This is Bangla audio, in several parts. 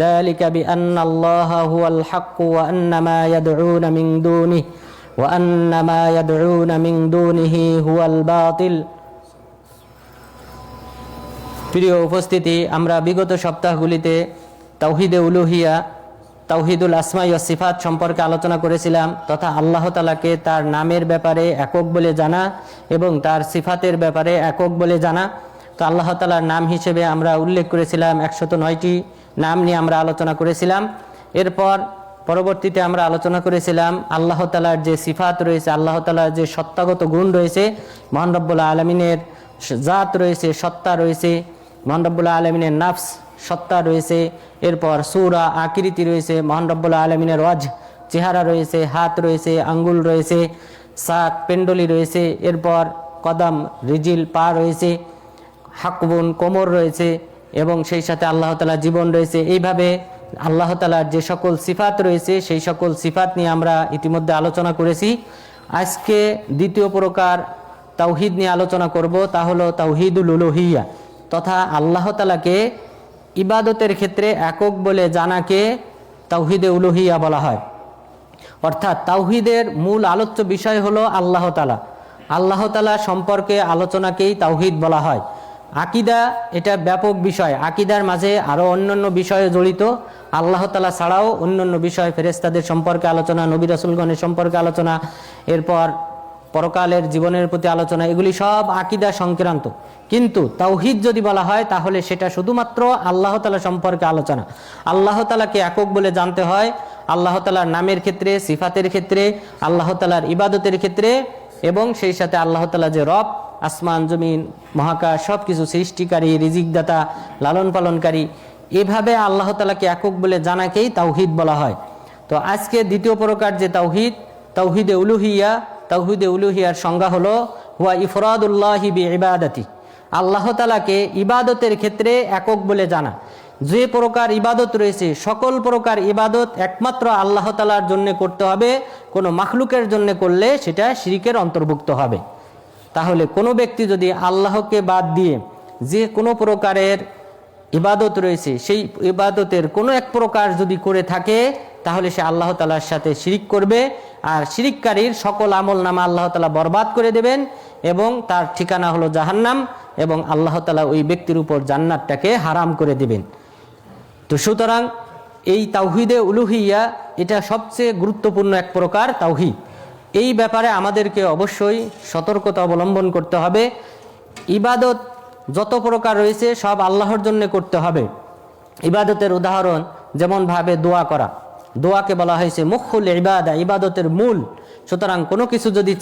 যালিকা বিআন্নাল্লাহা হুয়াল হাক্কু ওয়া আন্নামা ইয়াদউনা মিন দুনিহি ওয়া আন্নামা ইয়াদউনা মিন দুনিহি হুয়াল বাতিল। প্রিয় উপস্থিতি, আমরা বিগত সপ্তাহগুলিতে তাওহীদে উলুহিয়া, তাওহীদুল আসমাই ওয়াস সিফাত সম্পর্কে আলোচনা করেছিলাম, তথা আল্লাহ তাআলাকে তার নামের ব্যাপারে একক বলে জানা এবং তার সিফাতের ব্যাপারে একক বলে জানা। তো আল্লাহ তাআলার নাম হিসেবে আমরা উল্লেখ করেছিলাম 109টি নাম নিয়ে আমরা আলোচনা করেছিলাম। এরপর পরবর্তীতে আমরা আলোচনা করেছিলাম আল্লাহ তাআলার যে সিফাত রয়েছে, আল্লাহ তাআলার যে সত্তাগত গুণ রয়েছে, মহান রব্বুল আলামিনের জাত রয়েছে, সত্তা রয়েছে, মহান রব্বুল আলামিনের নাফস সত্তা রয়েছে, এরপর সূরা আকৃতি রয়েছে, মহান রব্বুল আলামিনের ওয়াজ চেহারা রয়েছে, হাত রয়েছে, আঙ্গুল রয়েছে, সাক পেন্ডলি রয়েছে, এরপর কদম রিজিল পা রয়েছে, হাকবুন কোমর রয়েছে এবং সেই সাথে আল্লাহ তাআলার জীবন রয়েছে। এইভাবে আল্লাহ তাআলার যে সকল সিফাত রয়েছে সেই সকল সিফাত নিয়ে আমরা ইতিমধ্যে আলোচনা করেছি। আজকে দ্বিতীয় প্রকার তাওহীদ নিয়ে আলোচনা করব, তা হলো তাওহীদুল উলুহিয়া, তথা আল্লাহ তাআলাকে ইবাদতের ক্ষেত্রে একক বলে জানাকে তাওহীদে উলুহিয়া বলা হয়। অর্থাৎ তাওহীদের মূল আলোচ্য বিষয় হলো আল্লাহ তাআলা। আল্লাহ তাআলা সম্পর্কে আলোচনাকেই তাওহীদ বলা হয়। আকীদা এটা ব্যাপক বিষয়, আকীদার মাঝে আরও অন্যান্য বিষয়ে জড়িত। আল্লাহ তাআলা ছাড়াও অন্যান্য বিষয়, ফেরেশতাদের সম্পর্কে আলোচনা, নবী রাসূলগণের সম্পর্কে আলোচনা, এরপর পরকালের জীবনের প্রতি আলোচনা, এগুলি সব আকীদা সংক্রান্ত। কিন্তু তাওহীদ যদি বলা হয় তাহলে সেটা শুধুমাত্র আল্লাহ তাআলা সম্পর্কে আলোচনা। আল্লাহ তাআলাকে একক বলে জানতে হয় আল্লাহ তাআলার নামের ক্ষেত্রে, সিফাতের ক্ষেত্রে, আল্লাহ তাআলার ইবাদতের ক্ষেত্রে, এবং সেই সাথে আল্লাহ তাআলা যে রব, আসমান জমিন মহাকাশ সব কিছু সৃষ্টিকারী, রিজিকদাতা, লালন পালনকারী, এভাবে আল্লাহ তাআলাকে একক বলে জানাকেই তাওহীদ বলা হয়। তো আজকে দ্বিতীয় প্রকার যে তাওহীদ, তাওহীদে উলুহিয়া, তাওহীদে উলুহিয়ার সংজ্ঞা হলো হুয়া ইফরাদুল্লাহি বিইবাদাতি, আল্লাহ তাআলাকে ইবাদতের ক্ষেত্রে একক বলে জানা। যে প্রকার ইবাদত রয়েছে সকল প্রকার ইবাদত একমাত্র আল্লাহ তাআলার জন্য করতে হবে, কোনো মাখলুকের জন্য করলে সেটা শিরকের অন্তর্ভুক্ত হবে। তাহলে কোনো ব্যক্তি যদি আল্লাহকে বাদ দিয়ে যে কোনো প্রকারের ইবাদত রয়েছে সেই ইবাদতের কোনো এক প্রকার যদি করে থাকে তাহলে সে আল্লাহ তাআলার সাথে শিরিক করবে, আর শিরিককারীর সকল আমল নামা আল্লাহ তাআলা বরবাদ করে দেবেন এবং তার ঠিকানা হলো জাহান্নাম, এবং আল্লাহ তাআলা ওই ব্যক্তির উপর জান্নাতটাকে হারাম করে দেবেন। তো সুতরাং এই তাওহীদে উলুহিয়া এটা সবচেয়ে গুরুত্বপূর্ণ এক প্রকার তাওহীদ। এই ব্যাপারে আমাদেরকে অবশ্যই সতর্কতা অবলম্বন করতে হবে। ইবাদত যত প্রকার রয়েছে সব আল্লাহর জন্য করতে হবে। ইবাদতের উদাহরণ যেমনভাবে দোয়া করা, দোয়াকে বলা হয়েছে মুখুল ইবাদা, ইবাদতের মূল। সুতরাং কোনো কিছু যদি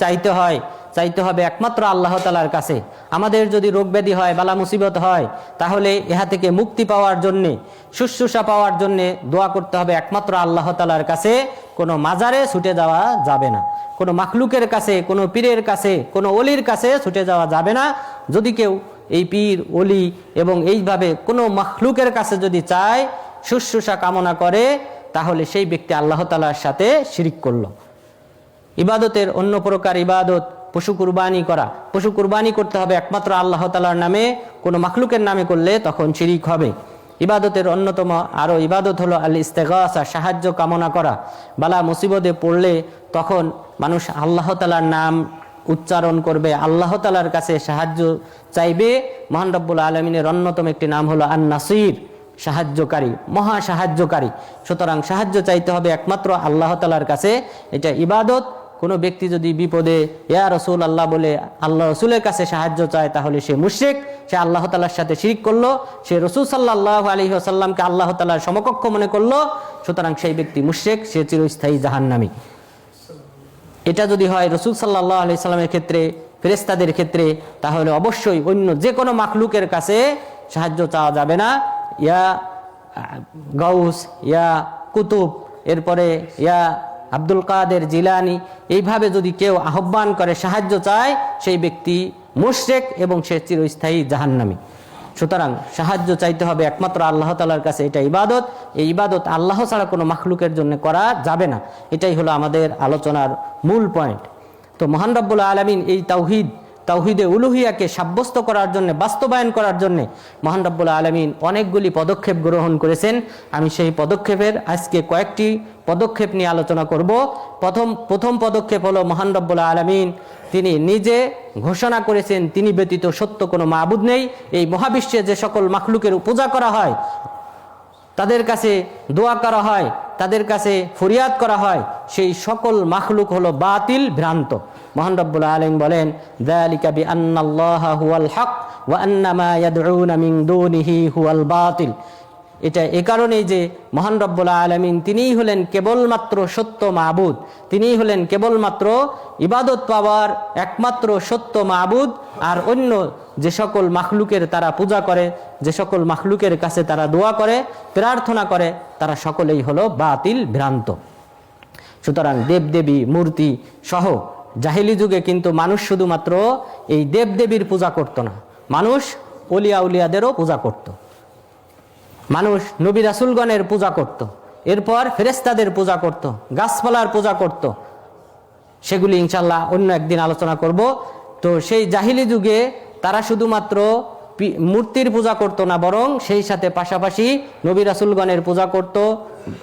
চাইতে হবে একমাত্র আল্লাহ তাআলার কাছে। আমাদের যদি রোগ ব্যাধি হয়, বালা মুসিবত হয়, তাহলে ইহা থেকে মুক্তি পাওয়ার জন্যে, শুশ্রূষা পাওয়ার জন্যে দোয়া করতে হবে একমাত্র আল্লাহ তাআলার কাছে। কোনো মাজারে ছুটে যাওয়া যাবে না, কোনো মাখলুকের কাছে, কোনো পীরের কাছে, কোনো অলির কাছে ছুটে যাওয়া যাবে না। যদি কেউ এই পীর, অলি এবং এইভাবে কোনো মাখলুকের কাছে যদি চায়, শুশ্রূষা কামনা করে, তাহলে সেই ব্যক্তি আল্লাহ তাআলার সাথে শিরিক করলো। ইবাদতের অন্য প্রকার ইবাদত পশু কুরবানি করা, পশু কুরবানি করতে হবে একমাত্র আল্লাহ তাআলার নামে, কোনো মাখলুকের নামে করলে তখন শিরিক হবে। ইবাদতের অন্যতম আরও ইবাদত হলো আল ইস্তেগাসা, সাহায্য কামনা করা। বালা মুসিবতে পড়লে তখন মানুষ আল্লাহ তাআলার নাম উচ্চারণ করবে, আল্লাহ তাআলার কাছে সাহায্য চাইবে। মহান রব্বুল আলামিনের অন্যতম একটি নাম হলো আন নাসির, সাহায্যকারী, মহা সাহায্যকারী। সুতরাং সাহায্য চাইতে হবে একমাত্র আল্লাহ তাআলার কাছে, এটা ইবাদত। কোনো ব্যক্তি যদি বিপদে ইয়া রাসূল আল্লাহ বলে আল্লাহ রাসূলের কাছে সাহায্য চায় তাহলে সে মুশরিক, সে আল্লাহ তাআলার সাথে শিরিক করলো, সে রাসূল সাল্লাল্লাহু আলাইহি ওয়াসাল্লামকে আল্লাহ তাআলার সমকক্ষ মনে করলো। সুতরাং সেই ব্যক্তি মুশরিক, সে চিরস্থায়ী জাহান্নামী। এটা যদি হয় রাসূল সাল্লাল্লাহু আলাইহি ওয়াসাল্লামের ক্ষেত্রে, ফেরেশতাদের ক্ষেত্রে, তাহলে অবশ্যই অন্য যে কোনো মাখলুকের কাছে সাহায্য চাওয়া যাবে না। ইয়া গাউস, ইয়া কুতুব, এরপরে ইয়া আব্দুল কাদের জিলানি, এইভাবে যদি কেউ আহ্বান করে, সাহায্য চায়, সেই ব্যক্তি মুশরিক এবং সে চিরস্থায়ী জাহান্নামী। সুতরাং সাহায্য চাইতে হবে একমাত্র আল্লাহ তাআলার কাছে, এটা ইবাদত। এই ইবাদত আল্লাহ ছাড়া কোনো মাখলুকের জন্য করা যাবে না। এটাই হলো আমাদের আলোচনার মূল পয়েন্ট। তো মহান রব্বুল আলামিন এই তাওহীদ তাওহীদে উলুহিয়াকে সাব্যস্ত করার জন্য, বাস্তবায়ন করার জন্য মহান রব্বুল আলামিন অনেকগুলি পদক্ষেপ গ্রহণ করেছেন। আমি সেই পদক্ষেপের আজকে কয়েকটি পদক্ষেপ নিয়ে আলোচনা করব। প্রথম পদক্ষেপ হলো মহান রব্বুল আলামিন তিনি নিজে ঘোষণা করেছেন তিনি ব্যতীত সত্য কোনো মাবুদ নেই। এই মহাবিশ্বে যে সকল মাখলুকের পূজা করা হয়, তাদের কাছে দোয়া করা হয়, তাদের কাছে ফরিয়াদ করা হয়, সেই সকল মাখলুক হলো বাতিল, ভ্রান্ত। মহান রব্বুল আলামিন বলেন, যালিকা বিআন্নাল্লাহা হুয়াল হক ওয়া আন্না মা ইয়াদউনা মিন দুনিহি হুয়াল বাতিল। এটা এ কারণেই যে মহান রব্বুল আলামিন তিনিই হলেন কেবলমাত্র সত্য মাবুদ, তিনিই হলেন কেবলমাত্র ইবাদত পাওয়ার একমাত্র সত্য মাবুদ। আর অন্য যে সকল মাখলুকের তারা পূজা করে, যে সকল মাখলুকের কাছে তারা দোয়া করে, প্রার্থনা করে, তারা সকলেই হলো বাতিল, ভ্রান্ত। সুতরাং দেবদেবী মূর্তি সহ জাহিলি যুগে কিন্তু মানুষ শুধুমাত্র এই দেবদেবীর পূজা করত না, মানুষ অলিয়া উলিয়াদেরও পূজা করত, মানুষ নবী রাসূলগণের পূজা করত, এরপর ফেরেশতাদের পূজা করত, গাছপালার পূজা করত। সেগুলি ইনশাল্লাহ অন্য একদিন আলোচনা করব। তো সেই জাহিলি যুগে তারা শুধুমাত্র মূর্তির পূজা করত না, বরং সেই সাথে পাশাপাশি নবী রাসূলগণের পূজা করত,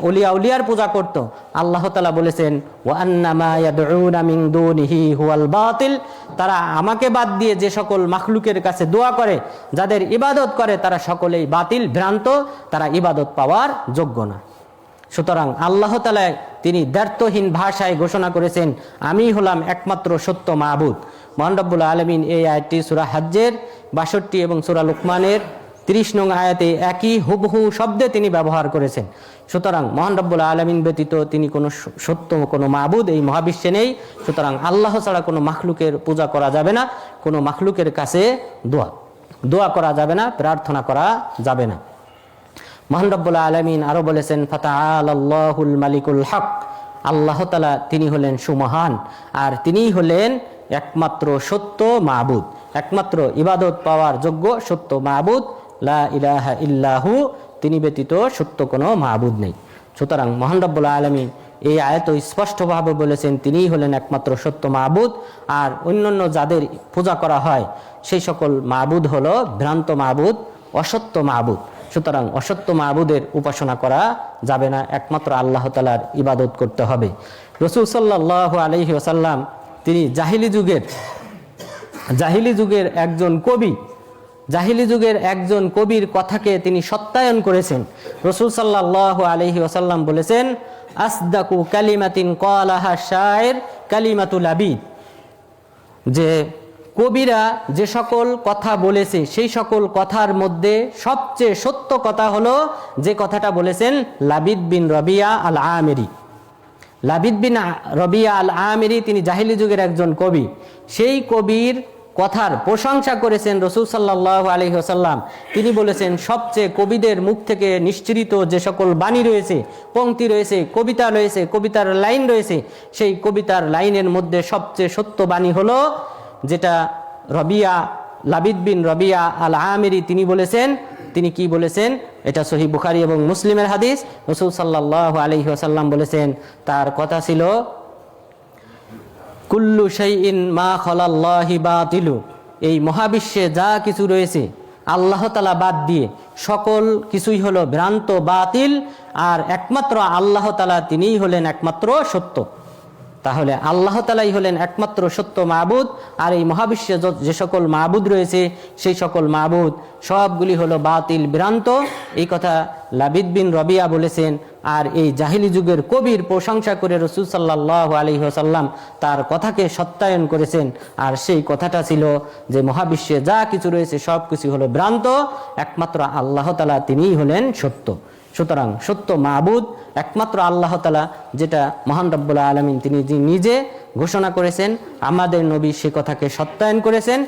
অলিয়া উলিয়ার পূজা করত। আল্লাহ তাআলা বলেছেন, ওয়া আন্না মা ইয়াদউনা মিন দুনিহি হুয়াল বাতিল। তারা আমাকে বাদ দিয়ে যে সকল মাখলুকের কাছে দোয়া করে, যাদের ইবাদত করে, তারা সকলেই বাতিল, ভ্রান্ত, তারা ইবাদত পাওয়ার যোগ্য না। সুতরাং আল্লাহ তাআলা তিনি দ্ব্যর্থহীন ভাষায় ঘোষণা করেছেন, আমি হলাম একমাত্র সত্য মাবুদ। মহান রব্বুল আলামিন এই আয়াতটি সূরা হজ্জের ৬২ এবং সূরা লুকমানের ৩০ নং আয়াতে একই হুবহু শব্দে তিনি ব্যবহার করেছেন। সুতরাং মহান রব্বুল আলামিন ব্যতীত তিনি কোনো সত্য কোনো মাবুদ এই মহাবিশ্বে নেই। সুতরাং আল্লাহ ছাড়া কোনো মাখলুকের পূজা করা যাবে না, কোনো মাখলুকের কাছে দোয়া করা যাবে না, প্রার্থনা করা যাবে না। মহান রব্বুল আলামিন আরো বলেছেন, ফাতাআলাল্লাহুল মালিকুল হক। আল্লাহ তাআলা তিনি হলেন সুমহান, আর তিনিই হলেন একমাত্র সত্য মাবুদ, একমাত্র ইবাদত পাওয়ার যোগ্য সত্য মাবুদ। লা ইলাহা ইল্লাহু, তিনি ব্যতীত সত্য কোনো মাবুদ নেই। সুতরাং মহান রব্বুল আলামিন এই আয়াত স্পষ্টভাবে বলেছেন তিনিই হলেন একমাত্র সত্য মাবুদ, আর অন্যান্য যাদের পূজা করা হয় সেই সকল মাবুদ হলো ভ্রান্ত মাবুদ, অসত্য মাবুদ। সুতরাং অসত্য মাবুদের উপাসনা করা যাবে না, একমাত্র আল্লাহ তাআলার ইবাদত করতে হবে। রাসূল সাল্লাল্লাহু আলাইহি ওয়াসাল্লাম তিনি জাহিলি যুগের একজন কবি, জাহিলি যুগের একজন কবির কথাকে তিনি সত্যায়ন করেছেন। রাসূল সাল্লাল্লাহু আলাইহি ওয়াসাল্লাম বলেছেন, আসদাকু কালিমাতিন ক্বালাহা শায়ের কালিমাতুল আবিদ। যে কবিরা যে সকল কথা বলেছে সেই সকল কথার মধ্যে সবচেয়ে সত্য কথা হলো যে কথাটা বলেছেন লাবিদ বিন রবিয়া আল আমিরি। লাবিদ বিন রবিয়া আল আমিরি তিনি জাহিলি যুগের একজন কবি। সেই কবির কথার প্রশংসা করেছেন রাসূল সাল্লাল্লাহু আলাইহি ওয়াসাল্লাম। তিনি বলেছেন, সবচেয়ে কবিদের মুখ থেকে নিঃসৃত যে সকল বাণী রয়েছে, পংক্তি রয়েছে, কবিতা রয়েছে, কবিতার লাইন রয়েছে, সেই কবিতার লাইনের মধ্যে সবচেয়ে সত্য বাণী হলো যেটা লাবিদ বিন রবিয়া আল আমিরি তিনি বলেছেন। তিনি কি বলেছেন? এটা সহিহ বুখারী এবং মুসলিমের হাদিস। রাসূল সাল্লাল্লাহু আলাইহি ওয়াসাল্লাম বলেছেন, তার কথা ছিল, কুল্লু শাইইন মা খালাল্লাহি বাতিলু। এই মহাবিশ্বে যা কিছু রয়েছে আল্লাহ তাআলা বাদ দিয়ে সকল কিছুই হলো ভ্রান্ত, বাতিল, আর একমাত্র আল্লাহ তাআলা তিনিই হলেন একমাত্র সত্য। তাহলে আল্লাহ তাআলাই হলেন একমাত্র সত্য মাবুদ, আর এই মহাবিশ্বে যে সকল মাবুদ রয়েছে সেই সকল মাবুদ সবগুলি হলো বাতিল, ভ্রান্ত। এই কথা লাবিদ বিন রবিয়া বলেছেন। আর এই জাহিলি যুগের কবির প্রশংসা করে রাসূল সাল্লাল্লাহু আলাইহি ওয়াসাল্লাম তার কথাকে সত্যায়ন করেছেন। আর সেই কথাটা ছিল যে মহাবিশ্বে যা কিছু রয়েছে সব কিছু হলো ভ্রান্ত, একমাত্র আল্লাহ তাআলা তিনিই হলেন সত্য। সুতরাং সত্য মাবুদ একমাত্র আল্লাহ তাআলা, যেটা মহান রব্বুল আলামিন তিনি নিজে ঘোষণা করেছেন, আমাদের নবী সে কথাকে সত্যায়ন করেছেন।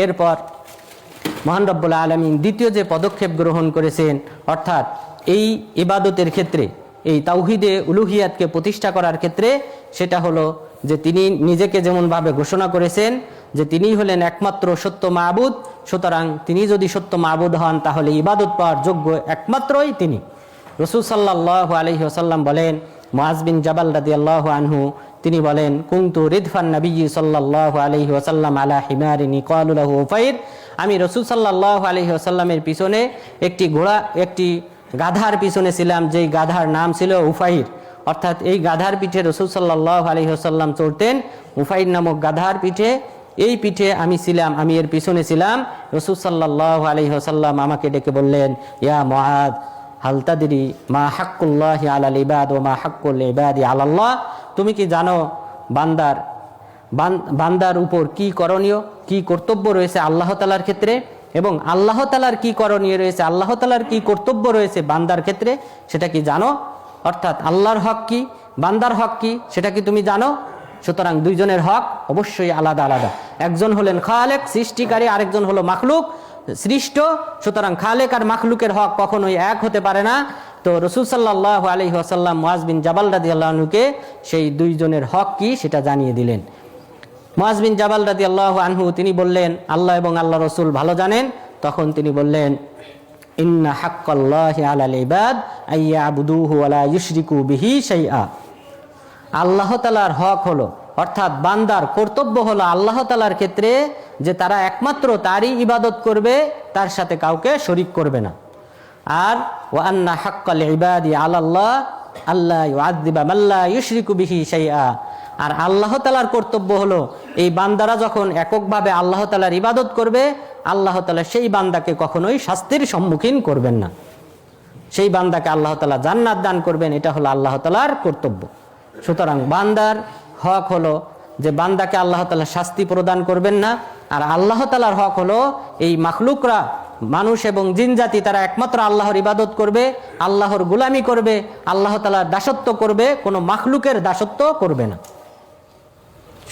এরপর মহান রব্বুল আলামিন দ্বিতীয় যে পদক্ষেপ গ্রহণ করেছেন, অর্থাৎ এই ইবাদতের ক্ষেত্রে, এই তাওহীদে উলুহিয়াতকে প্রতিষ্ঠা করার ক্ষেত্রে, সেটা হলো যে তিনি নিজেকে যেমনভাবে ঘোষণা করেছেন যে তিনিই হলেন একমাত্র সত্য মাবুদ। সুতরাং তিনি যদি সত্য মাবুদ হন তাহলে ইবাদত পাওয়ার যোগ্য একমাত্রই তিনি। রাসূল সাল্লাল্লাহু আলাইহি ওয়াসাল্লাম বলেন, মুআয বিন জাবাল রাদিয়াল্লাহু আনহু তিনি বলেন, কুনতু রিদফান নবী সাল্লাল্লাহু আলাইহি ওয়াসাল্লাম আলা হিমারিন ইকালু লাহু উফাইর। আমি রাসূল সাল্লাল্লাহু আলাইহি ওয়াসাল্লামের পিছনে একটি গাধার পিছনে ছিলাম, যেই গাধার নাম ছিল উফাইর। অর্থাৎ এই গাধার পিঠে রাসূল সাল্লাল্লাহু আলাইহি ওয়াসাল্লাম চড়তেন, উফাইর নামক গাধার পিঠে। এই পিঠে আমি ছিলাম, আমি এর পিছনে ছিলাম। রাসূল সাল্লাল্লাহু আলাইহি ওয়াসাল্লাম আমাকে ডেকে বললেন, ইয়া মুআদ, হাল তাদরি মা হাক্কুল্লাহি আলাল ইবাদ ওয়া মা হাক্কুল ইবাদি আলাল্লাহ? তুমি কি জানো বান্দার উপর কি করণীয়, কি কর্তব্য রয়েছে আল্লাহ তাআলার ক্ষেত্রে, এবং আল্লাহ তাআলার কি করণীয় রয়েছে, আল্লাহ তাআলার কি কর্তব্য রয়েছে বান্দার ক্ষেত্রে, সেটা কি জানো? অর্থাৎ আল্লাহর হক কি, বান্দার হক কি, সেটা কি তুমি জানো? সুতরাং দুইজনের হক অবশ্যই আলাদা আলাদা। একজন হলেন খালেক, সৃষ্টিকারী, আরেকজন হলো মাখলুক, সৃষ্ট। সুতরাং খালেক আর মাখলুকের হক কখনোই এক হতে পারে না। তো রাসূল সাল্লাল্লাহু আলাইহি ওয়াসাল্লাম মুআজ বিন জাবাল রাদিয়াল্লাহু আনহুকে সেই দুইজনের হক কি সেটা জানিয়ে দিলেন। মুআজ বিন জাবাল রাদিয়াল্লাহু আনহু তিনি বললেন, আল্লাহ এবং আল্লাহ রাসূল ভালো জানেন। তখন তিনি বললেন, ইন্না হাক্কাল্লাহি আলাল ইবাদ আইয়াবুদুহু ওয়া লা ইউশরিকু বিহি শাইআ। আল্লাহ তাআলার হক হলো, অর্থাৎ বান্দার কর্তব্য হলো আল্লাহ তাআলার ক্ষেত্রে যে তারা একমাত্র তারই ইবাদত করবে, তার সাথে কাউকে শরীক করবে না। আর ওয়া আন্না হাক্কাল ইবাদি আলাল্লাহ আল্লা ইউআযযিবা মান লা ইউশরিকু বিহি শাইআ। আর আল্লাহ তাআলার কর্তব্য হলো এই বান্দারা যখন এককভাবে আল্লাহ তাআলার ইবাদত করবে, আল্লাহ তাআলা সেই বান্দাকে কখনোই শাস্তির সম্মুখীন করবেন না। সেই বান্দাকে আল্লাহ তাআলা জান্নাত দান করবেন, এটা হলো আল্লাহ তাআলার কর্তব্য। সুতরাং বান্দার হক হলো যে বান্দাকে আল্লাহ তাআলা শাস্তি প্রদান করবেন না। আর আল্লাহ তাআলার হক হলো এই মাখলুকরা, মানুষ এবং জিন জাতি, তারা একমাত্র আল্লাহর ইবাদত করবে, আল্লাহর গোলামি করবে, আল্লাহ তাআলার দাসত্ব করবে, কোনো মাখলুকের দাসত্ব করবে না।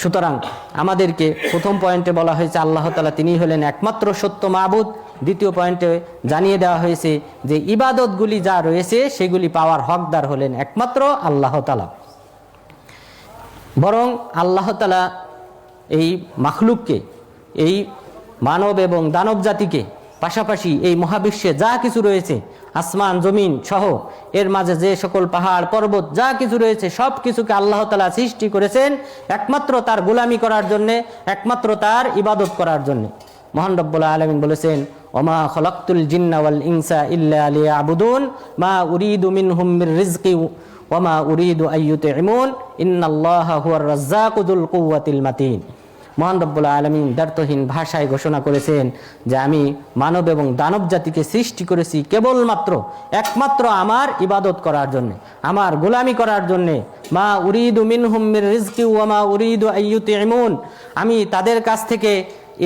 সুতরাং আমাদেরকে প্রথম পয়েন্টে বলা হয়েছে আল্লাহ তাআলা তিনি হলেন একমাত্র সত্য মাবুদ। দ্বিতীয় পয়েন্টে জানিয়ে দেওয়া হয়েছে যে ইবাদতগুলি যা রয়েছে সেগুলি পাওয়ার হকদার হলেন একমাত্র আল্লাহ তাআলা। বরং আল্লাহ তাআলা এই মাখলুককে, এই মানব এবং দানব জাতিকে, পাশাপাশি এই মহাবিশ্বে যা কিছু রয়েছে, আসমান জমিন সহ এর মাঝে যে সকল পাহাড় পর্বত যা কিছু রয়েছে, সব কিছুকে আল্লাহ তাআলা সৃষ্টি করেছেন একমাত্র তার গোলামি করার জন্যে, একমাত্র তার ইবাদত করার জন্যে। মহান রব্বুল আলামিন বলেছেন, ওমা খলাকতুল জিন্না ওয়াল ইনসা ইল্লা লিয়াবুদুন মা উরিদু মিনহুম মির রিজকি ওমা উরিদু আইয়ুতঈমুন ইন্নাল্লাহা হুয়ার রাজ্জাকু যুল কুওয়াতিল মাতিন। মহান রব্বুল আলামিন দ্ব্যর্থহীন ভাষায় ঘোষণা করেছেন যে আমি মানব এবং দানব জাতিকে সৃষ্টি করেছি কেবলমাত্র একমাত্র আমার ইবাদত করার জন্য, আমার গোলামি করার জন্য। মা উরিদু মিনহুম মির রিজকি ওয়া মা উরিদু আইয়ুতঈমুন। আমি তাদের কাছ থেকে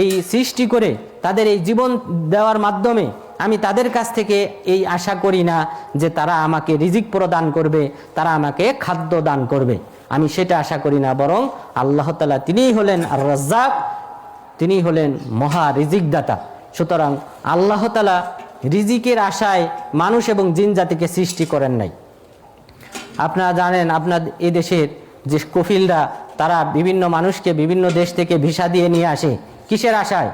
এই সৃষ্টি করে তাদের এই জীবন দেওয়ার মাধ্যমে আমি তাদের কাছ থেকে এই আশা করি না যে তারা আমাকে রিজিক প্রদান করবে, তারা আমাকে খাদ্য দান করবে, আমি সেটা আশা করি না। বরং আল্লাহ তাআলা তিনিই হলেন আর রাজ্জাক, তিনি হলেন মহা রিজিকদাতা। সুতরাং আল্লাহ তাআলা রিজিকের আশায় মানুষ এবং জিন জাতিকে সৃষ্টি করেন নাই। আপনারা জানেন, আপনার এই দেশের যে কফিলরা, তারা বিভিন্ন মানুষকে বিভিন্ন দেশ থেকে ভিসা দিয়ে নিয়ে আসে, কিসের আশায়?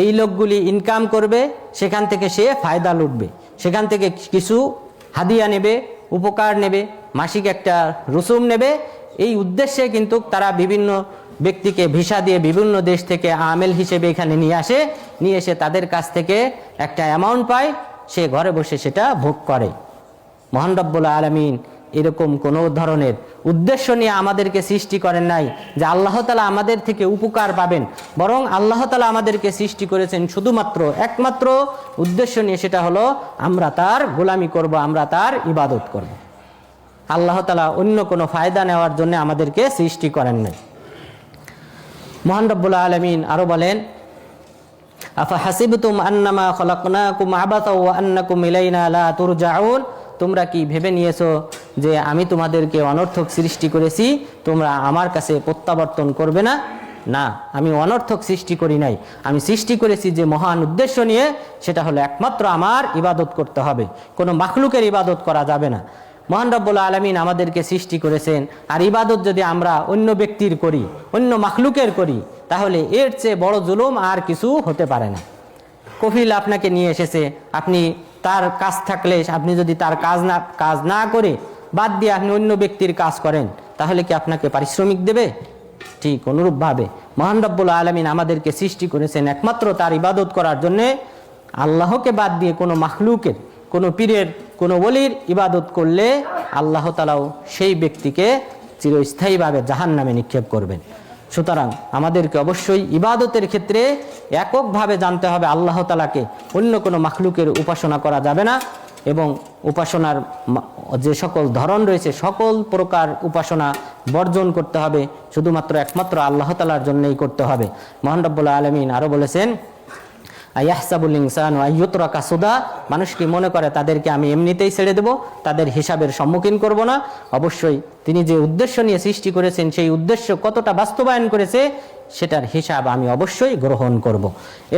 এই লোকগুলি ইনকাম করবে, সেখান থেকে সে ফায়দা লুটবে, সেখান থেকে কিছু হাদিয়া নেবে, উপকার নেবে, মাসিক একটা রসুম নেবে। এই উদ্দেশ্যে কিন্তু তারা বিভিন্ন ব্যক্তিকে ভিসা দিয়ে বিভিন্ন দেশ থেকে আমেল হিসেবে এখানে নিয়ে আসে, নিয়ে এসে তাদের কাছ থেকে একটা অ্যামাউন্ট পায়, সে ঘরে বসে সেটা ভোগ করে। মহান রব্বুল আলামিন এরকম কোনো ধরনের উদ্দেশ্য নিয়ে আমাদেরকে সৃষ্টি করেন নাই যে আল্লাহ তাআলা আমাদের থেকে উপকার পাবেন, বরং আল্লাহ তাআলা আমাদেরকে সৃষ্টি করেছেন শুধুমাত্র একমাত্র উদ্দেশ্য নিয়ে, সেটা হলো আমরা তার গোলামি করব, আমরা তার ইবাদত করব। আল্লাহ তাআলা অন্য কোনো ফায়দা নেওয়ার জন্য আমাদেরকে সৃষ্টি করেন নাই। মহান রব্বুল আলামিন আরো বলেন, আফা হাসিবতুম আন্নামা খলাকনাকুম আবাসা ওয়া আন্নাকুম ইলাইনা লা তুরজাউন। তোমরা কি ভেবে নিয়েছো যে আমি তোমাদেরকে অনর্থক সৃষ্টি করেছি, তোমরা আমার কাছে প্রত্যাবর্তন করবে না? না, আমি অনর্থক সৃষ্টি করি নাই। আমি সৃষ্টি করেছি যে মহান উদ্দেশ্য নিয়ে, সেটা হলো একমাত্র আমার ইবাদত করতে হবে, কোনো মাখলুকের ইবাদত করা যাবে না। মহান রব্বুল আলামিন আমাদেরকে সৃষ্টি করেছেন, আর ইবাদত যদি আমরা অন্য ব্যক্তির করি, অন্য মাখলুকের করি, তাহলে এর চেয়ে বড় জুলুম আর কিছু হতে পারে না। কফিল আপনাকে নিয়ে এসেছে, আপনি তার কাজ থাকলে আপনি যদি তার কাজ না করে বাদ দিয়ে আপনি অন্য ব্যক্তির কাজ করেন, তাহলে কি আপনাকে পারিশ্রমিক দেবে? ঠিক অনুরূপভাবে মহান রব্বুল আলামিন আমাদেরকে সৃষ্টি করেছেন একমাত্র তার ইবাদত করার জন্যে। আল্লাহকে বাদ দিয়ে কোনো মাখলুকের, কোনো পীরের, কোনো ওলির ইবাদত করলে আল্লাহ তাআলাও সেই ব্যক্তিকে চিরস্থায়ীভাবে জাহান্নামে নিক্ষেপ করবেন। সুতরাং আমাদেরকে অবশ্যই ইবাদতের ক্ষেত্রে এককভাবে জানতে হবে আল্লাহ তাআলাকে, অন্য কোনো মাখলুকের উপাসনা করা যাবে না। এবং উপাসনার যে সকল ধরন রয়েছে সকল প্রকার উপাসনা বর্জন করতে হবে, শুধুমাত্র একমাত্র আল্লাহ তাআলার জন্যই করতে হবে। মহান রব্বুল আলামিন আরও বলেছেন, আয়াহসাবুল ইনসানু আইয়ুতরাকা সুদা, মানুষ কি মনে করে তাদেরকে আমি এমনিতেই ছেড়ে দেব, তাদের হিসাবের সম্মুখীন করব না? অবশ্যই তিনি যে উদ্দেশ্য নিয়ে সৃষ্টি করেছেন সেই উদ্দেশ্য কতটা বাস্তবায়ন করেছে সেটার হিসাব আমি অবশ্যই গ্রহণ করব।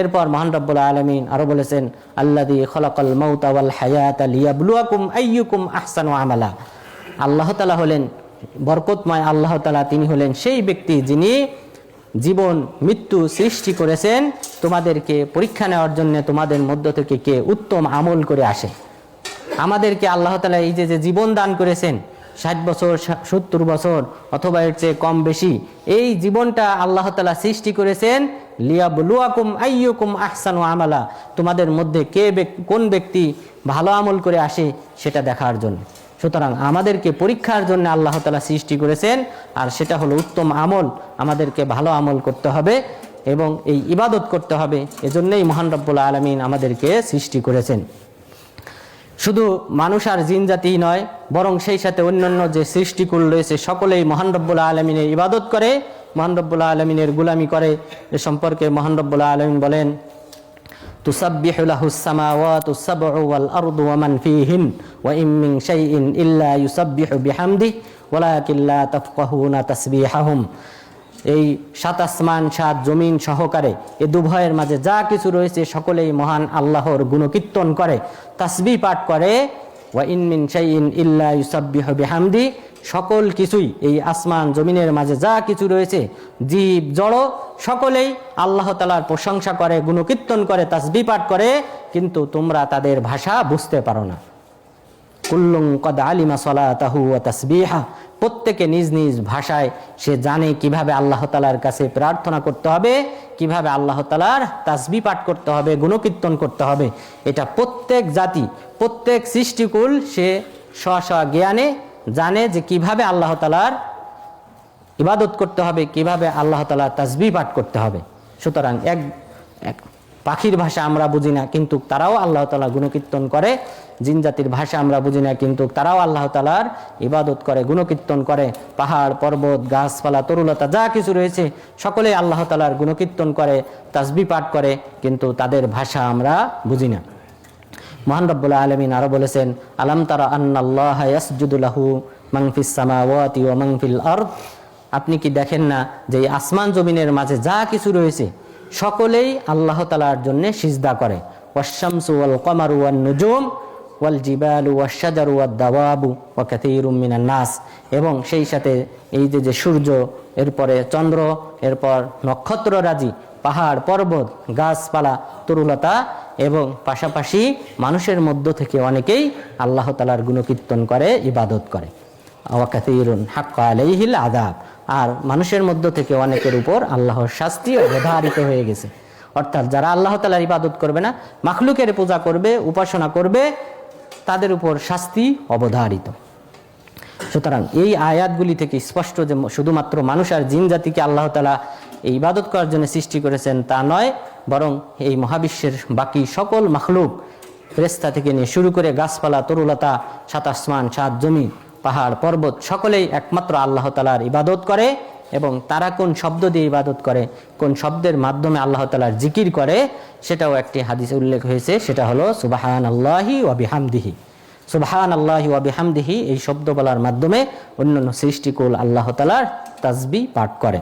এরপর মহান রব্বুল আলামিন আরো বলেছেন, আল্লাযী খালাকাল মাউতা ওয়াল হায়াতা লিয়াবলুয়াকুম আইয়ুকুম আহসানু আমালা। আল্লাহ তাআলা হলেন বরকতময় আল্লাহ তাআলা, তিনি হলেন সেই ব্যক্তি যিনি জীবন মৃত্যু সৃষ্টি করেছেন তোমাদেরকে পরীক্ষা নেওয়ার জন্য, তোমাদের মধ্য থেকে কে উত্তম আমল করে আসে। আমাদেরকে আল্লাহ তাআলা এই যে জীবন দান করেছেন, 60 বছর 70 বছর অথবা এর চেয়ে কম বেশি, এই জীবনটা আল্লাহ তাআলা সৃষ্টি করেছেন লিয়াবলুয়াকুম আইয়ুকুম আহসানু আমালা, তোমাদের মধ্যে কোন ব্যক্তি ভালো আমল করে আসে সেটা দেখার জন্য। সুতরাং আমাদেরকে পরীক্ষার জন্য আল্লাহ তাআলা সৃষ্টি করেছেন, আর সেটা হলো উত্তম আমল। আমাদেরকে ভালো আমল করতে হবে এবং এই ইবাদত করতে হবে। এজন্যই মহান রব্বুল আলামিন আমাদেরকে সৃষ্টি করেছেন। শুধু মানুষ আর জিন জাতিই নয়, বরং সেই সাথে অন্যান্য যে সৃষ্টিকুল রয়েছে সকলেই মহান রব্বুল আলামিনের ইবাদত করে, মহান রব্বুল আলামিনের গুলামি করে। এ সম্পর্কে মহান রব্বুল আলামিন বলেন, তুসাব্বিহু লাহুস সামাওয়াতু সাবউ ওয়াল আরদু ওয়া মান ফীহিন ওয়া ইন মিন শাইইন ইল্লা ইউসাব্বিহু বিহামদিহি ওয়ালাকিন লা তাফকাহুনা তাসবিহাহুম। এই 7 আসমান 7 জমিন সহকারে এ দুভয়ের মাঝে যা কিছু রয়েছে সকলেই মহান আল্লাহর গুণকীর্তন করে, তাসবিহ পাঠ করে। ওয়া ইন মিন শাইইন ইল্লা ইউসাব্বিহু বিহামদিহি, সকল কিছুই এই আসমান জমিনের মাঝে যা কিছু রয়েছে জীব জড় সকলেই আল্লাহ তাআলার প্রশংসা করে, গুণকীর্তন করে, তাসবিহ পাঠ করে, কিন্তু তোমরা তাদের ভাষা বুঝতে পারো না। কুল্লুন কদ আলিমা সালাতাহু ওয়া তাসবিহা, প্রত্যেকে নিজ নিজ ভাষায় সে জানে কিভাবে আল্লাহ তাআলার কাছে প্রার্থনা করতে হবে, কিভাবে আল্লাহ তাআলার তাসবিহ পাঠ করতে হবে, গুণকীর্তন করতে হবে। এটা প্রত্যেক জাতি, প্রত্যেক সৃষ্টিকুল সে স্ব স্ব জ্ঞানে জানে যে কিভাবে আল্লাহ তাআলার ইবাদত করতে হবে, কিভাবে আল্লাহ তাআলার তাসবিহ পাঠ করতে হবে। সুতরাং এক পাখির ভাষা আমরা বুঝি না, কিন্তু তারাও আল্লাহ তাআলা গুণকীর্তন করে। জিন জাতির ভাষা আমরা বুঝি না, কিন্তু তারাও আল্লাহ তাআলার ইবাদত করে, গুণকীর্তন করে। পাহাড় পর্বত গাছপালা তরুলতা যা কিছু রয়েছে সকলেই আল্লাহ তাআলার গুণকীর্তন করে, তাসবিহ পাঠ করে, কিন্তু তাদের ভাষা আমরা বুঝি না। মহান রব্বুল আলামিন আরো বলেছেন, আলাম তারা আন্নাল্লাহা ইয়াসজুদু লাহু মান ফিস সামাওয়াতি ওয়া মান ফিল আরদ, আপনি কি দেখেন না যে আসমান জমিনের মাঝে যা কিছু রয়েছে সকলেই আল্লাহ তাআলার জন্য সিজদা করে। ওয়াশ-শামসু ওয়াল কমারু ওয়ান নুজুম ওয়াল জিবালু ওয়াশ শাজারু ওয়াদ দাওয়াবু ওয়া কাসীরুম মিনান নাস, এবং সেই সাথে এই যে সূর্য, এরপরে চন্দ্র, এরপর নক্ষত্ররাজি, পাহাড় পর্বত গাছপালা তরুলতা, এবং পাশাপাশি মানুষের মধ্য থেকে অনেকেই আল্লাহ তাআলার গুণকীর্তন করে, ইবাদত করে। ওয়া কাসীরুন হাক্কা আলাইহিল আযাব, আর মানুষের মধ্য থেকে অনেকের উপর আল্লাহর শাস্তি অবধারিত হয়ে গেছে। অর্থাৎ যারা আল্লাহ তাআলার ইবাদত করবে না, মাখলুকের পূজা করবে, উপাসনা করবে, তাদের উপর শাস্তি অবধারিত। সুতরাং এই আয়াতগুলি থেকে স্পষ্ট যে শুধুমাত্র মানুষ আর জিন জাতিকে আল্লাহ তাআলা এই ইবাদত করার জন্য সৃষ্টি করেছেন তা নয়, বরং এই মহাবিশ্বের বাকি সকল মাখলুক, ফেরেশতা থেকে নিয়ে শুরু করে গাছপালা তরুলতা, 7 আসমান 7 জমি, পাহাড় পর্বত সকলেই একমাত্র আল্লাহ তাআলার ইবাদত করে। এবং তারা কোন শব্দ দিয়ে ইবাদত করে, কোন শব্দের মাধ্যমে আল্লাহ তাআলার জিকির করে, সেটাও একটি হাদিসে উল্লেখ হয়েছে, সেটা হলো সুবহানাল্লাহি ওয়া বিহামদিহি। সুবহানাল্লাহি ওয়া বিহামদিহি এই শব্দ বলার মাধ্যমে অন্যান্য সৃষ্টিকুল আল্লাহ তাআলার তাসবিহ পাঠ করে।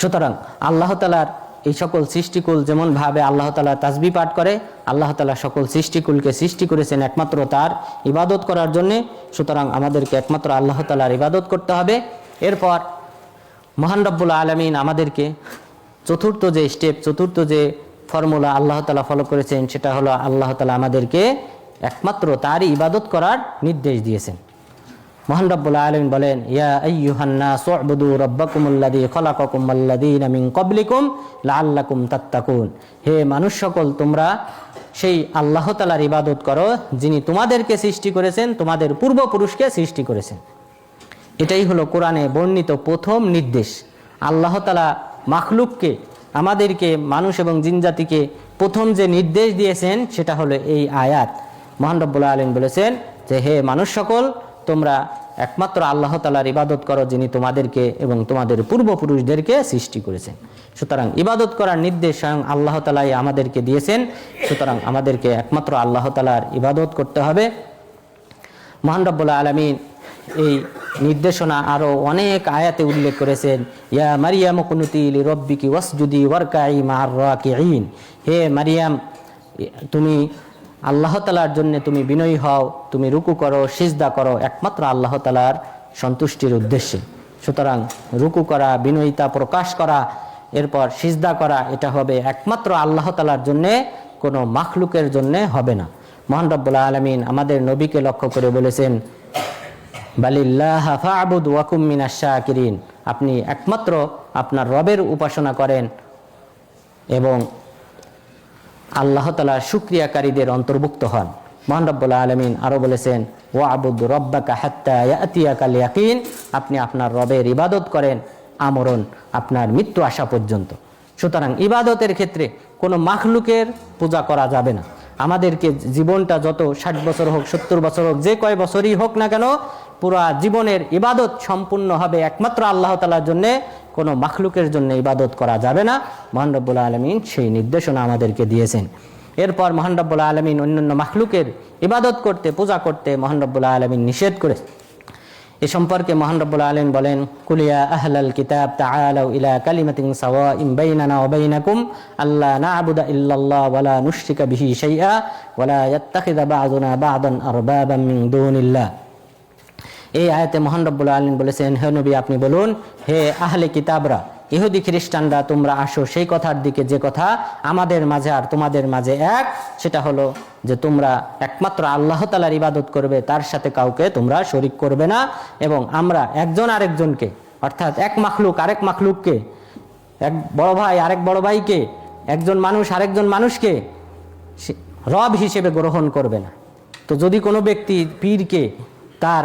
সুতরাং আল্লাহ তাআলার এই সকল সৃষ্টিকুল যেমন ভাবে আল্লাহ তাআলা তাসবিহ পাঠ করে, আল্লাহ তাআলা সকল সৃষ্টিকুলকে সৃষ্টি করেছেন একমাত্র তার ইবাদত করার জন্য। সুতরাং আমাদেরকে একমাত্র আল্লাহ তাআলার ইবাদত করতে হবে। এরপর মহান রব্বুল আলামিন আমাদেরকে চতুর্থ যে ফর্মুলা আল্লাহ তাআলা ফলো করেছেন, সেটা হলো আল্লাহ তাআলা আমাদেরকে একমাত্র তারই ইবাদত করার নির্দেশ দিয়েছেন। মহান রব্বুল আলামিন বলেন, ইয়া আইয়ুহান নাসু উবুদু রাব্বাকুমুল্লাযী খালাকাকুম ওয়াল্লাযীনা মিন ক্বাবলিকুম লাআল্লাকুম তাত্তাকুন। হে মানুষ সকল, তোমরা সেই আল্লাহ তাআলার ইবাদত করো যিনি তোমাদেরকে সৃষ্টি করেছেন, তোমাদের পূর্বপুরুষকে সৃষ্টি করেছেন। এটাই হলো কোরআনে বর্ণিত প্রথম নির্দেশ। আল্লাহ তাআলা মাখলুককে, আমাদেরকে, মানুষ এবং জিনজাতিকে প্রথম যে নির্দেশ দিয়েছেন সেটা হলো এই আয়াত। মহান রব্বুল আলামিন বলেছেন যে, হে মানুষ সকল, তোমরা একমাত্র আল্লাহ তাআলার ইবাদত করো যিনি তোমাদেরকে এবং তোমাদের পূর্বপুরুষদেরকে সৃষ্টি করেছেন। সুতরাং ইবাদত করার নির্দেশ স্বয়ং আল্লাহ তাআলাই আমাদেরকে দিয়েছেন। সুতরাং আমাদেরকে একমাত্র আল্লাহ তাআলার ইবাদত করতে হবে। মহান রব্বুল আলামিন এই নির্দেশনা আরও অনেক আয়াতে উল্লেখ করেছেন। ইয়া মারিয়াম কুনুতি লিরাব্বিকি ওয়াসজুদি ওয়ারকাই মা'আর রাকিঈন। হে মারিয়াম, তুমি আল্লাহ তাআলার জন্য তুমি বিনয়ী হও, তুমি রুকু করো, সিজদা করো একমাত্র আল্লাহ তাআলার সন্তুষ্টির উদ্দেশ্যে। সুতরাং রুকু করা, বিনয়িতা প্রকাশ করা, এরপর সিজদা করা, এটা হবে একমাত্র আল্লাহ তাআলার জন্যে, কোনো মাখলুকের জন্যে হবে না। মহান রব্বুল আলামিন আমাদের নবীকে লক্ষ্য করে বলেছেন, বালিল্লাহ ফা'বুদ ওয়া কুম মিনাশ শাকিরিন। আপনি একমাত্র আপনার রবের উপাসনা করেন এবং আল্লাহ তাআলার শুকরিয়াকারীদের অন্তর্ভুক্ত হন। মহান রব্বুল আলামিন আরও বলেছেন, ওয়া'বুদ রাব্বাকা হাত্তা ইয়াতিয়াকাল ইয়াকিন। আপনি আপনার রবের ইবাদত করেন আমরণ, আপনার মৃত্যু আসা পর্যন্ত। সুতরাং ইবাদতের ক্ষেত্রে কোনো মাখলুকের পূজা করা যাবে না। আমাদেরকে জীবনটা যত 60 বছর হোক, 70 বছর হোক, যে কয় বছরই হোক না কেন, পুরা জীবনের ইবাদত সম্পূর্ণ হবে একমাত্র আল্লাহ তাআলার জন্যে, কোনো মাখলুকের জন্য ইবাদত করা যাবে না। মহান রব্বুল আলামিন সেই নির্দেশনা আমাদেরকে দিয়েছেন। এরপর মহান রব্বুল আলামিন অন্যান্য মাখলুকের ইবাদত করতে, পূজা করতে মহান রব্বুল আলামিন নিষেধ করে। এ সম্পর্কে মহান রব্বুল আলামিন বলেন, কুলিয়া আহলাল কিতাব তাআলাউ ইলা কালিমাতিন সাওয়াইন বাইনানা ওয়া বাইনাকুম আল্লা না'বুদা ইল্লাল্লাহ ওয়া লা নুশরিকা বিহি শাইআ ওয়া লা ইয়াত্তাখিযা বা'দুনা বা'দান আরবাবাম মিন দুনিল্লাহ। এই আয়াতে মহান রব্বুল আলামিন বলেছেন, হে নবী আপনি বলুন, হে আহলে কিতাবরা, ইহুদি খ্রিস্টানরা, তোমরা আসো সেই কথার দিকে যে কথা আমাদের মাঝে আর তোমাদের মাঝে এক, সেটা হলো যে তোমরা একমাত্র আল্লাহ তাআলার ইবাদত করবে, তার সাথে কাউকে তোমরা শরীক করবে না। এবং আমরা একজন আরেকজনকে, অর্থাৎ এক মাখলুক আরেক মাখলুককে, এক বড় ভাই আরেক বড় ভাইকে, একজন মানুষ আরেকজন মানুষকে রব হিসেবে গ্রহণ করবে না। তো যদি কোনো ব্যক্তি পীরকে তার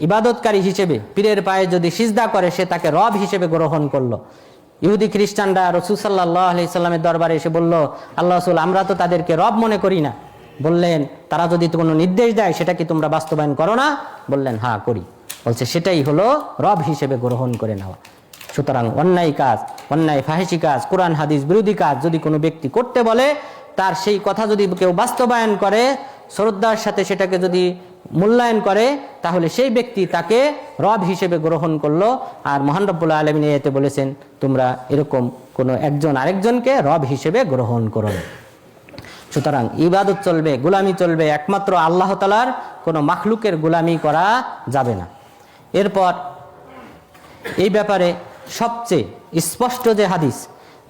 ইবাদতকারী হিসেবে, পীরের পায়ে যদি সিজদা করে, সে তাকে রব হিসেবে গ্রহণ করলো। ইহুদি খ্রিস্টানরা রাসূল সাল্লাল্লাহু আলাইহি সাল্লামের দরবারে এসে বলল, আল্লাহ রাসূল, আমরা তো তাদেরকে রব মনে করি না। বললেন, তারা যদি কোনো নির্দেশ দেয় সেটা কি তোমরা বাস্তবায়ন করো না? বললেন, হ্যাঁ করি। বলছে, সেটাই হলো রব হিসেবে গ্রহণ করে নেওয়া। সুতরাং অন্যায় কাজ, অন্যায় ফাহিশি কাজ, কোরআন হাদিস বিরোধী কাজ যদি কোনো ব্যক্তি করতে বলে, তার সেই কথা যদি কেউ বাস্তবায়ন করে, শ্রদ্ধার সাথে সেটাকে যদি মূল্যায়ন করে, তাহলে সেই ব্যক্তি তাকে রব হিসেবে গ্রহণ করলো। আর মহান রব্বুল আলামিন এতে বলেছেন, তোমরা এরকম কোনো একজন আরেকজনকে রব হিসেবে গ্রহণ করো না। সুতরাং ইবাদত চলবে, গোলামি চলবে একমাত্র আল্লাহ তাআলার, কোনো মাখলুকের গোলামি করা যাবে না। এরপর এই ব্যাপারে সবচেয়ে স্পষ্ট যে হাদিস,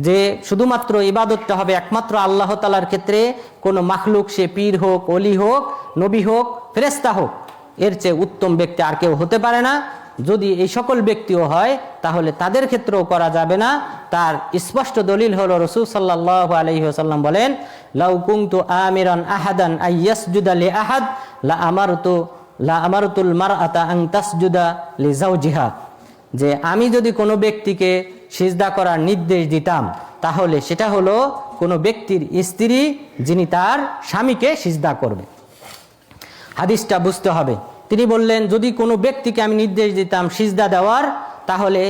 যে শুধুমাত্র ইবাদতটা হবে একমাত্র আল্লাহ তাআলার ক্ষেত্রে, কোনো মাখলুক, সে পীর হোক, ওলি হোক, নবী হোক, ফেরেশতা হোক, এর চেয়ে উত্তম ব্যক্তি আর কেউ হতে পারে না। যদি এই সকল ব্যক্তিও হয়, তাহলে তাদের ক্ষেত্রেও করা যাবে না। তার স্পষ্ট দলিল হলো রাসূল সাল্লাল্লাহু আলাইহি ওয়াসাল্লাম বলেন, লাউ কুনতু আমিরান আহাদান আইয়াসজুদা লি আহাদ লা আমারতুল মারআতা আন তাসজুদা লি যাওজিহা। যে আমি যদি কোনো ব্যক্তিকে সিজদা করার নির্দেশ দিতাম, তাহলে সেটা হলো কোনো ব্যক্তির স্ত্রী যিনি তার স্বামীকে সিজদা করবে। হাদিসটা বুঝতে হবে। তিনি বললেন, যদি কোনো ব্যক্তিকে আমি নির্দেশ দিতাম সিজদা দেওয়ার, তাহলে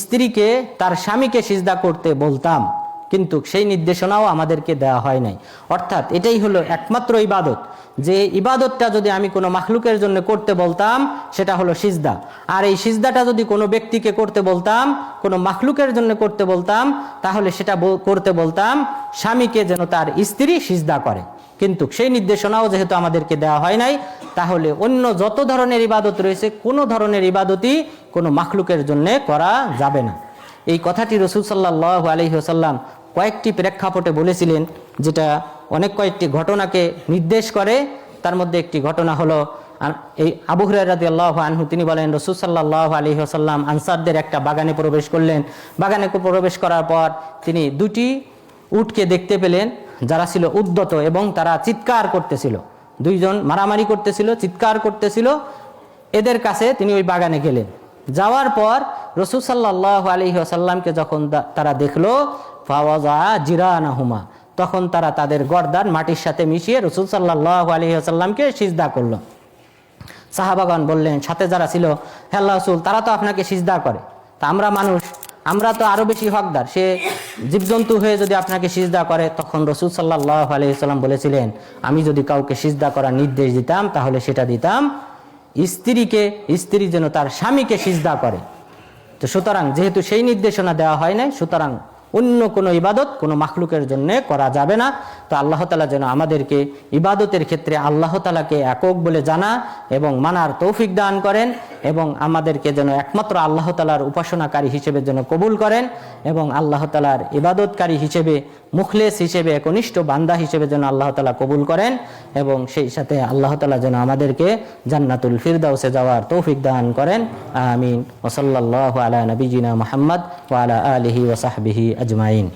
স্ত্রীকে তার স্বামীকে সিজদা করতে বলতাম, কিন্তু সেই নির্দেশনাও আমাদেরকে দেওয়া হয় নাই। অর্থাৎ এটাই হলো একমাত্র ইবাদত, যে ইবাদতটা যদি আমি কোনো মাখলুকের জন্য করতে বলতাম, সেটা হলো সিজদা। আর এই সিজদাটা যদি কোনো ব্যক্তিকে করতে বলতাম, কোনো মাখলুকের জন্য করতে বলতাম, তাহলে সেটা করতে বলতাম স্বামীকে যেন তার স্ত্রী সিজদা করে। কিন্তু সেই নির্দেশনাও যেহেতু আমাদেরকে দেওয়া হয় নাই, তাহলে অন্য যত ধরনের ইবাদত রয়েছে, কোনো ধরনের ইবাদতই কোনো মাখলুকের জন্য করা যাবে না। এই কথাটি রাসূল সাল্লাল্লাহু আলাইহি ওয়াসাল্লাম কয়েকটি প্রেক্ষাপটে বলেছিলেন, যেটা অনেক কয়েকটি ঘটনাকে নির্দেশ করে। তার মধ্যে একটি ঘটনা হলো, আর এই আবু হুরায়রা রাদিয়াল্লাহু আনহু তিনি বলেন, রাসূল সাল্লাল্লাহু আলাইহি ওয়াসাল্লাম আনসারদের একটা বাগানে প্রবেশ করলেন। বাগানে প্রবেশ করার পর তিনি দুটি উটকে দেখতে পেলেন যারা ছিল উদ্যত এবং তারা চিৎকার করতেছিল, দুইজন মারামারি করতেছিল, চিৎকার করতেছিল। এদের কাছে তিনি ওই বাগানে গেলেন। যাওয়ার পর রাসূল সাল্লাল্লাহু আলাইহি ওয়াসাল্লামকে যখন তারা দেখলো, ফাওয়াজা জিরানাহুমা, তখন তারা তাদের গর্দান মাটির সাথে মিশিয়ে রাসূল সাল্লাল্লাহু আলাইহি ওয়াসাল্লামকে সিজদা করলো। সাহাবাগণ বললেন, সাথে যারা ছিল, হে আল্লাহর রাসূল, তারা তো আপনাকে সিজদা করে, তা আমরা মানুষ, আমরা তো আরো বেশি হকদার, সে জীবজন্তু হয়ে যদি আপনাকে সিজদা করে। তখন রাসূল সাল্লাল্লাহু আলাইহি ওয়াসাল্লাম বলেছিলেন, আমি যদি কাউকে সিজদা করার নির্দেশ দিতাম তাহলে সেটা দিতাম স্ত্রীকে, স্ত্রী যেন তার স্বামীকে সিজদা করে। তো সুতরাং যেহেতু সেই নির্দেশনা দেওয়া হয় নাই, সুতরাং অন্য কোনো ইবাদত কোনো মাখলুকের জন্য করা যাবে না। তো আল্লাহ তাআলা যেন আমাদেরকে ইবাদতের ক্ষেত্রে আল্লাহ তাআলাকে একক বলে জানা এবং মানার তৌফিক দান করেন, এবং আমাদেরকে যেন একমাত্র আল্লাহ তাআলার উপাসনাকারী হিসেবে যেন কবুল করেন, এবং আল্লাহ তাআলার ইবাদতকারী হিসেবে, মুখলেস হিসেবে, একনিষ্ঠ বান্দা হিসেবে যেন আল্লাহ তাআলা কবুল করেন, এবং সেই সাথে আল্লাহ তাআলা যেন আমাদেরকে জান্নাতুল ফিরদাউসে যাওয়ার তৌফিক দান করেন। আমিন। ওয়া সাল্লাল্লাহু আলা নবিয়িনা মুহাম্মদ ওয়া আলা আলিহি ওয়া সাহবিহি আজমাইন।